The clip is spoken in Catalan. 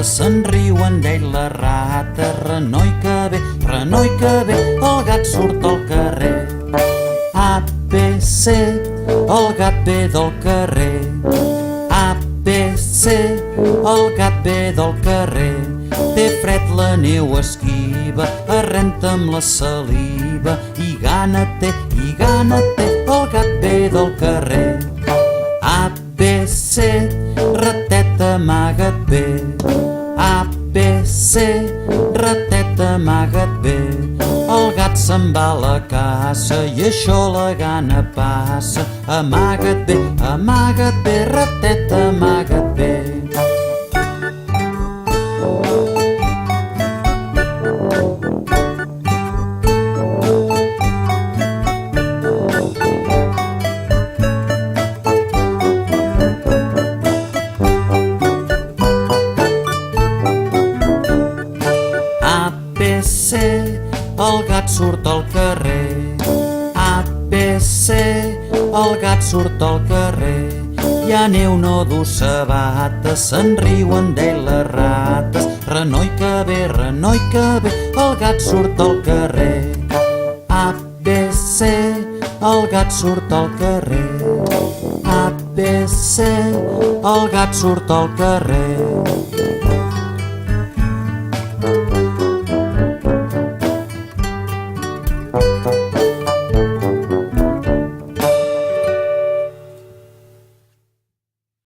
rates se'n riuen d'ell. La rata, renoi que ve, el gat surt al carrer. A, B, C, el gat ve del carrer. A, B, C, el gat ve del carrer. Té fred, la neu esquiva, arrenta amb la saliva, i gana té, el gat ve del carrer. A, B, C, rateta, amaga't bé. A, B, C, rateta, amaga't bé. El gat se'n va a la caça i això la gana passa. Amaga't bé, rateta, amaga't bé. El gat surt al carrer. A, B, C, el gat surt al carrer. Hi ha neu, no du sabates, se'n riuen d'ell les rates. Renoi que ve, el gat surt al carrer. A, B, C, el gat surt al carrer. A, B, C, el gat surt al carrer.